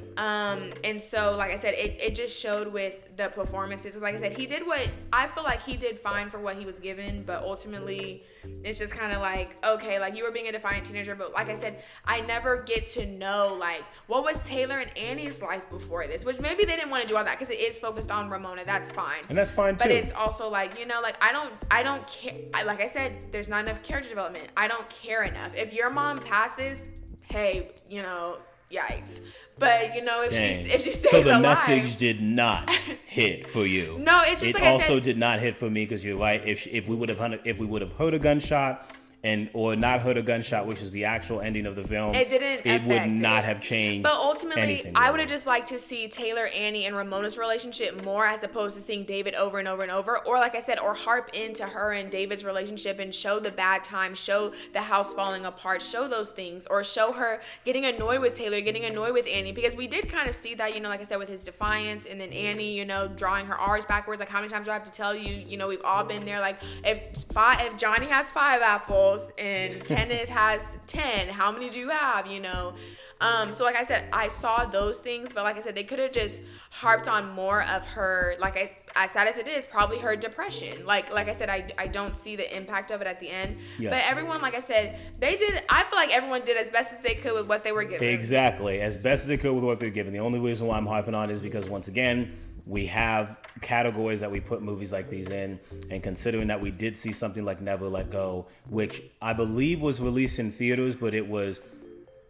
And so, like I said, it just showed with the performances. Like I said, he did what I feel like he did fine for what he was given, but ultimately, it's just kind of like, okay, like you were being a defiant teenager, but like I said, I never get to know like what was Taylor and Annie's life before this, which maybe they didn't want to do all that because it is focused on Ramona. That's fine, and that's fine too. But it's also like, you know, like I don't care. Like I said, there's not enough character development. I don't care enough. If your mom passes, hey, you know, yikes. But you know, if she stays so the alive, message did not hit for you. No, it's just it like also did not hit for me because you're right. If we would have heard a gunshot or not heard a gunshot, which is the actual ending of the film, it would not have changed. But ultimately, anything, I would have just liked to see Taylor, Annie, and Ramona's relationship more as opposed to seeing David over and over and over. Or like I said, or harp into her and David's relationship and show the bad times, show the house falling apart, show those things, or show her getting annoyed with Taylor, getting annoyed with Annie. Because we did kind of see that, you know, like I said, with his defiance, and then Annie, you know, drawing her R's backwards. Like, how many times do I have to tell you? You know, we've all been there. Like, if Johnny has 5 apples and Kenneth has 10, how many do you have, you know? So like I said, I saw those things, but like I said, they could have just harped on more of her, like as sad as it is, probably her depression. Like I said, I don't see the impact of it at the end. Yeah. But everyone, like I said, I feel like everyone did as best as they could with what they were given. Exactly, as best as they could with what they were given. The only reason why I'm harping on is because, once again, we have categories that we put movies like these in, and considering that we did see something like Never Let Go, which I believe was released in theaters, but it was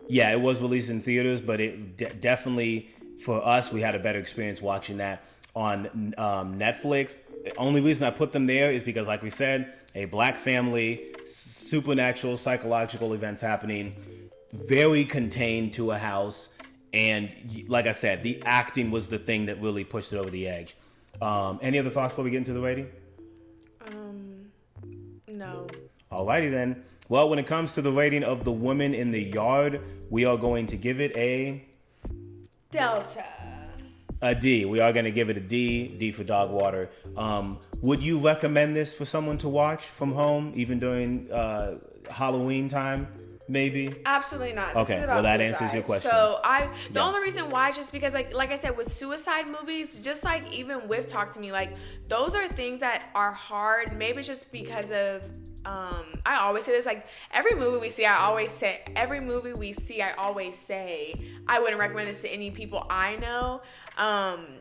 released in theaters, but it definitely, for us, we had a better experience watching that on Netflix. The only reason I put them there is because, like we said, a black family, supernatural, psychological events happening, very contained to a house. And like I said, the acting was the thing that really pushed it over the edge. Any other thoughts before we get into the rating? No. Alrighty then. Well, when it comes to the rating of The Woman in the Yard, we are going to give it a Delta. A D. We are going to give it a D. D for dog water. Would you recommend this for someone to watch from home, even during Halloween time? Maybe? Absolutely not. Okay, well that answers your question. So the only reason why is just because like I said, with suicide movies, just like even with Talk to Me, like those are things that are hard. Maybe it's just because of I always say this, like every movie we see, I always say I wouldn't recommend this to any people I know.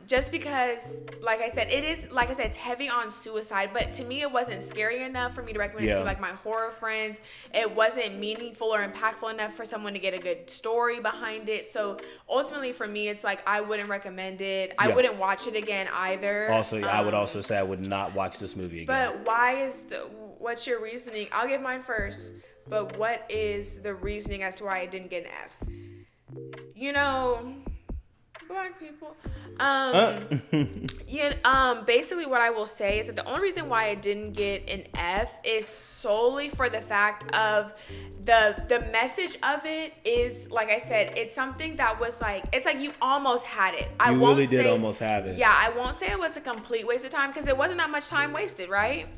Just because, like I said, it's heavy on suicide, but to me, it wasn't scary enough for me to recommend it to like my horror friends. It wasn't meaningful or impactful enough for someone to get a good story behind it. So ultimately for me, it's like, I wouldn't recommend it. I wouldn't watch it again either. Also, I would also say I would not watch this movie again. But what's your reasoning? I'll give mine first, but what is the reasoning as to why I didn't get an F? You know, Black people. Basically what I will say is that the only reason why I didn't get an F is solely for the fact of the message of it is, like I said, it's something that was like, it's like you almost had it. You really did almost have it. Yeah, I won't say it was a complete waste of time because it wasn't that much time wasted, right?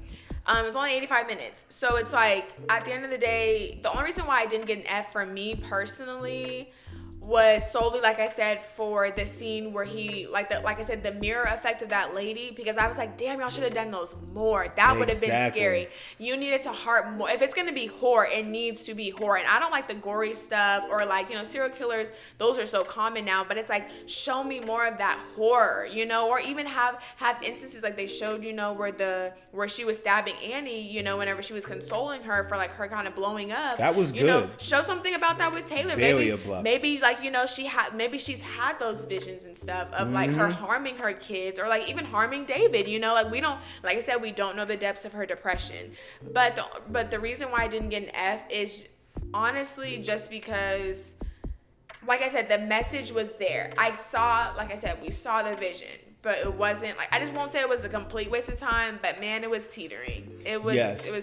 It was only 85 minutes. So it's like, at the end of the day, the only reason why I didn't get an F for me personally was solely, like I said, for the scene where he, like I said, the mirror effect of that lady, because I was like, damn, y'all should have done those more. That would have been scary. You needed to harp more. If it's going to be horror, it needs to be horror. And I don't like the gory stuff or like, you know, serial killers. Those are so common now, but it's like, show me more of that horror, you know, or even have instances like they showed, you know, where she was stabbing Annie, you know, whenever she was consoling her for like her kind of blowing up. That was good. You know, show something about that with Taylor. Very abrupt. Maybe like, you know, maybe she's had those visions and stuff of like her harming her kids or like even harming David, you know, like we don't, like I said, we don't know the depths of her depression. But the reason why I didn't get an F is honestly just because, like I said, the message was there. We saw the vision, but it wasn't like, I just won't say it was a complete waste of time, but man, it was teetering. It was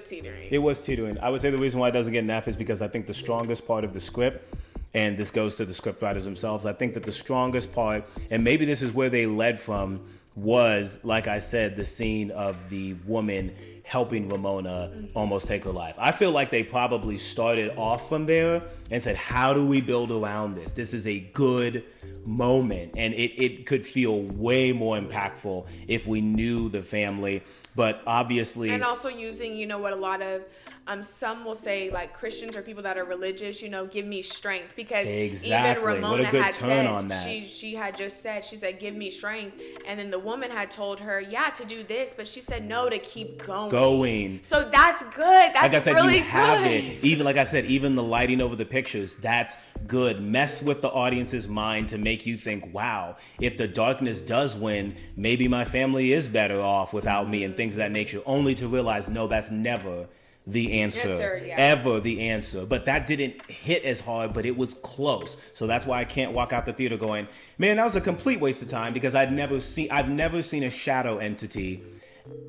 teetering. It was teetering. I would say the reason why it doesn't get an F is because I think the strongest part of the script, and this goes to the script writers themselves, I think that the strongest part, and maybe this is where they led from, was, like I said, the scene of the woman helping Ramona almost take her life. I feel like they probably started off from there and said, how do we build around this? This is a good moment, and it could feel way more impactful if we knew the family. But obviously, and also using, you know, what a lot of some will say, like Christians or people that are religious, you know, give me strength, because exactly. even Ramona what a good had turn said, on that. she had just said, she said, give me strength. And then the woman had told her, yeah, to do this, but she said no, to keep going. So that's good. That's like I said, really you have good. it. Even like I said, even the lighting over the pictures, that's good. Mess with the audience's mind to make you think, wow, if the darkness does win, maybe my family is better off without me, and things of that nature, only to realize, no, that's never the answer, ever the answer. But that didn't hit as hard, but it was close. So that's why I can't walk out the theater going, man, that was a complete waste of time, because I've never seen a shadow entity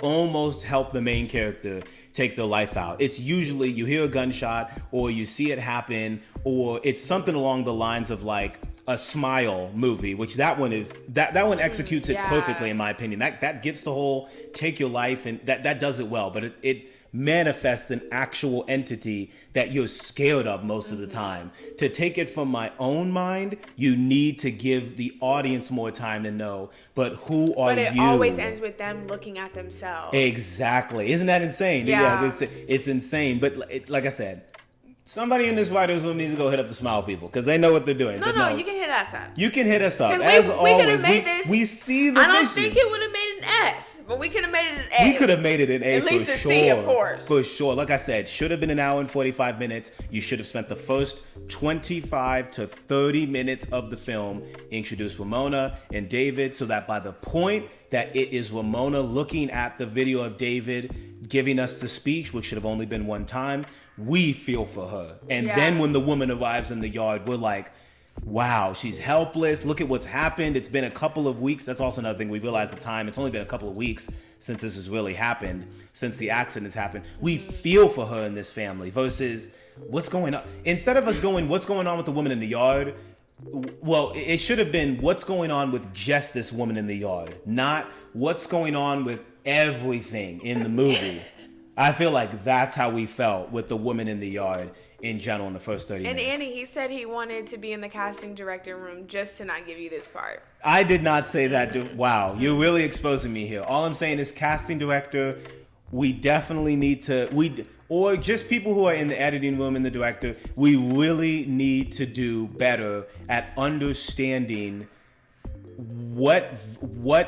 almost help the main character take their life out. It's usually you hear a gunshot, or you see it happen, or it's something along the lines of like a Smile movie, which that one executes it perfectly, in my opinion. That gets the whole take your life, and that does it well, but it manifests an actual entity that you're scared of most of the time. To take it from my own mind, you need to give the audience more time to know, but who are you? But it always ends with them looking at themselves. Exactly. Isn't that insane? Yeah, it's insane. But like I said, somebody in this writer's room needs to go hit up the Smile people, because they know what they're doing. No, you can hit us up. You can hit us up. As always, we see the I don't vision. think it would have made an S, but we could have made it an A. We could have made it an A, at for least a sure. C, of course. For sure. Like I said, should have been an hour and 45 minutes. You should have spent the first 25 to 30 minutes of the film introduce Ramona and David, so that by the point that it is Ramona looking at the video of David giving us the speech, which should have only been one time, we feel for her. And then when the woman arrives in the yard, we're like, wow, she's helpless. Look at what's happened. It's been a couple of weeks. That's also another thing we realized at the time. It's only been a couple of weeks since this has really happened, since the accident has happened. We feel for her in this family versus what's going on. Instead of us going, what's going on with the woman in the yard? Well, it should have been what's going on with just this woman in the yard, not what's going on with everything in the movie. I feel like that's how we felt with the woman in the yard in general in the first 30 minutes. And Annie, he said he wanted to be in the casting director room just to not give you this part. I did not say that. Wow, you're really exposing me here. All I'm saying is casting director, we definitely need to, or just people who are in the editing room and the director, we really need to do better at understanding what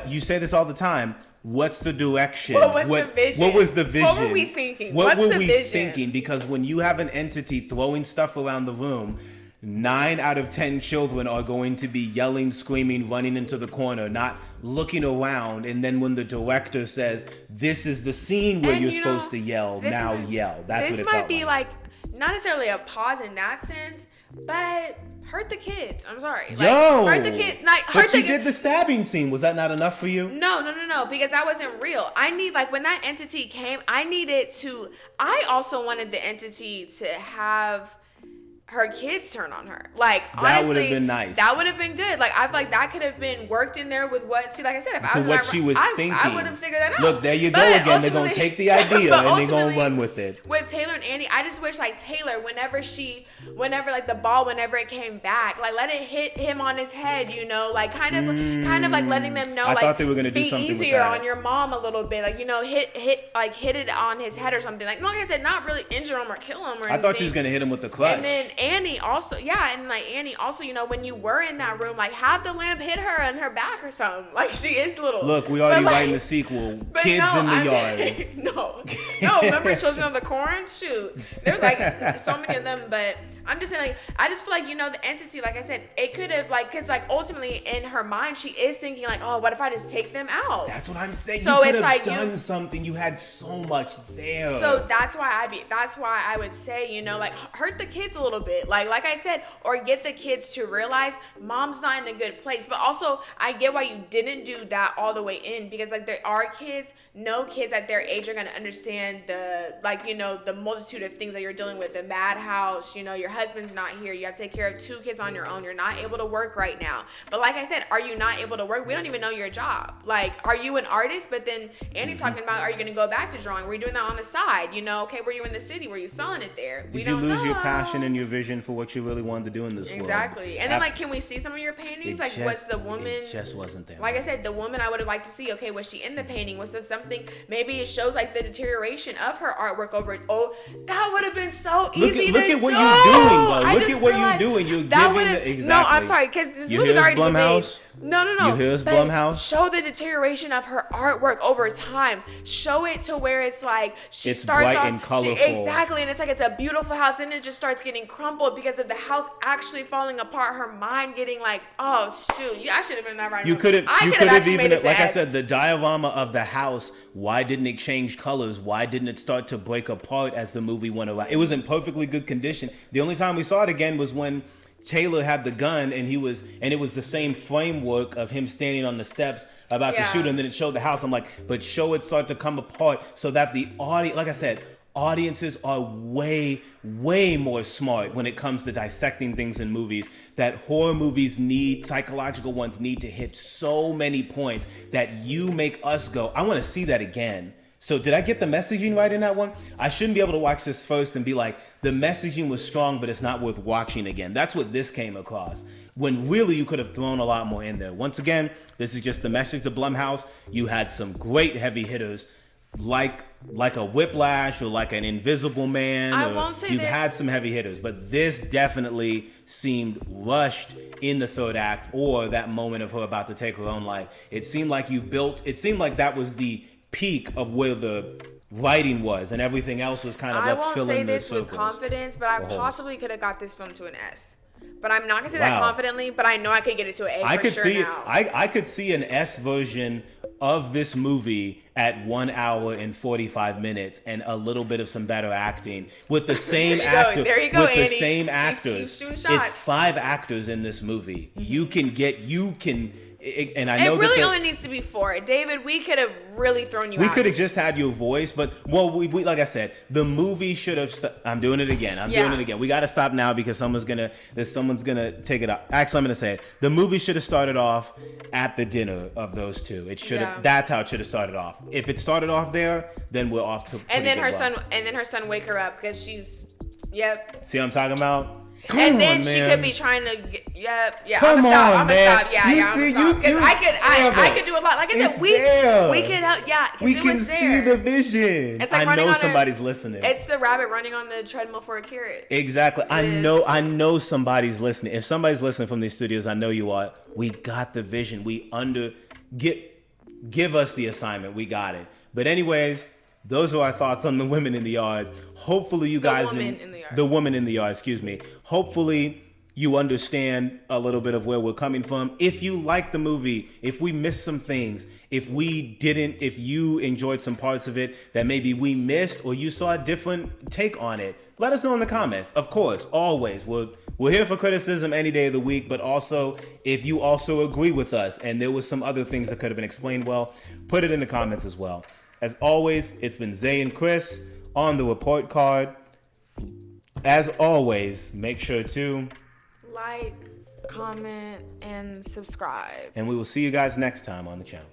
you say this all the time. What's the direction? What was the vision? What was the vision? What were we thinking? What What's were the we vision? thinking? Because when you have an entity throwing stuff around the room, 9 out of 10 children are going to be yelling, screaming, running into the corner, not looking around. And then when the director says, this is the scene where you're supposed to yell, now yell. That's what it felt like. This might be like, not necessarily a pause in that sense, but hurt the kids. I'm sorry. Hurt the kid. But you did the stabbing scene. Was that not enough for you? No, because that wasn't real. I need, like, when that entity came, I also wanted the entity to have her kids turn on her. Like, honestly, that would have been nice. That would have been good. Like, I feel like that could have been worked in there with what, see, like I said, if I was what she was thinking. I would have figured that out. Look, there you go again. They're going to take the idea and they're going to run with it. With Taylor and Andy, I just wish, like, Taylor, whenever like the ball, whenever it came back, like, let it hit him on his head, you know, like, kind of like letting them know, I like, thought they were going to do something with that. Be easier on your mom a little bit, like, you know, hit it on his head or something. Like I said, not really injure him or kill him or anything. I thought she was going to hit him with the clutch. And then Annie also, Annie also, you know, when you were in that room, like, have the lamp hit her on her back or something. Like, she is little. Look, we already writing the sequel. Kids in the yard. No, remember Children of the Corn? Shoot. There's, like, so many of them, but I'm just saying, like, I just feel like, you know, the entity, like I said, it could have, like, because, like, ultimately in her mind, she is thinking, like, oh, what if I just take them out? That's what I'm saying. So you could have done something. You had so much there. So that's why I would say, you know, like, hurt the kids a little bit. Like I said, or get the kids to realize mom's not in a good place. But also, I get why you didn't do that all the way in, because, like, there are kids, no kids at their age are going to understand the, like, you know, the multitude of things that you're dealing with, the madhouse, you know, your husband's not here. You have to take care of 2 kids on your own. You're not able to work right now. But like I said, are you not able to work? We don't even know your job. Like, are you an artist? But then Andy's talking about, are you going to go back to drawing? Were you doing that on the side? You know, okay, were you in the city? Were you selling it there? Did you lose your passion and your vision for what you really wanted to do in this world? Exactly. And then, like, can we see some of your paintings? Like, what's the woman? It just wasn't there. Like I said, the woman I would have liked to see, okay, was she in the painting? Was there something? Maybe it shows, like, the deterioration of her artwork over it. Oh, that would have been so easy to do. Look at what you're doing, though. Look at what you're doing. You're giving exactly. No, I'm sorry, because this movie's already made. No. You hear us, Blumhouse? Show the deterioration of her artwork over time. Show it to where it's like it's bright and colorful. Exactly, and it's like it's a beautiful house, and it just starts getting crumpled because of the house actually falling apart. Her mind getting like, oh shoot, I should have been that right. You could have even, like I said, the diorama of the house. Why didn't it change colors? Why didn't it start to break apart as the movie went around? It was in perfectly good condition. The only time we saw it again was when Taylor had the gun and it was the same framework of him standing on the steps about to shoot, and then it showed the house. I'm like, but show it start to come apart so that the audience, like I said, audiences are way more smart when it comes to dissecting things in movies. That horror movies need, psychological ones need to hit so many points that you make us go, I want to see that again. So did I get the messaging right in that one? I shouldn't be able to watch this first and be like, the messaging was strong, but it's not worth watching again. That's what this came across. When really you could have thrown a lot more in there. Once again, this is just the message to Blumhouse. You had some great heavy hitters, like a Whiplash or like an Invisible Man. I won't say you've had some heavy hitters, but this definitely seemed rushed in the third act, or that moment of her about to take her own life. It seemed like that was the peak of where the writing was, and everything else was kind of let's fill in the circles. I won't say this with confidence, but I possibly could have got this film to an S. But I'm not gonna say that confidently, but I know I could get it to an A for sure now. I could see an S version of this movie at 1 hour and 45 minutes and a little bit of some better acting with the same actor. There you go, with Andy. The same actors. It's 5 actors in this movie. And I know it really only needs to be 4. David, we could have really thrown you out. We could have just had your voice, but we like I said, the movie should have. I'm doing it again. Doing it again. We got to stop now because someone's gonna take it off. Actually, I'm gonna say it. The movie should have started off at the dinner of those two. It should have. That's how it should have started off. If it started off there, then we're off to. And then her son wake her up because she's. Yep. See what I'm talking about? And then she could be trying to I'm gonna stop. Because I could do a lot. Like I said, we could help. Yeah, we can see the vision. It's like I know somebody's listening. It's the rabbit running on the treadmill for a carrot. Exactly. I know somebody's listening. If somebody's listening from these studios, I know you are. We got the vision. Give us the assignment. We got it. But anyways, those are our thoughts on The Women in the Yard. Hopefully you guys... The Woman in the Yard, excuse me. Hopefully you understand a little bit of where we're coming from. If you like the movie, if we missed some things, if you enjoyed some parts of it that maybe we missed, or you saw a different take on it, let us know in the comments. Of course, always. We're here for criticism any day of the week, but also if you also agree with us and there was some other things that could have been explained well, put it in the comments as well. As always, it's been Zay and Chris on the report card. As always, make sure to like, comment, and subscribe. And we will see you guys next time on the channel.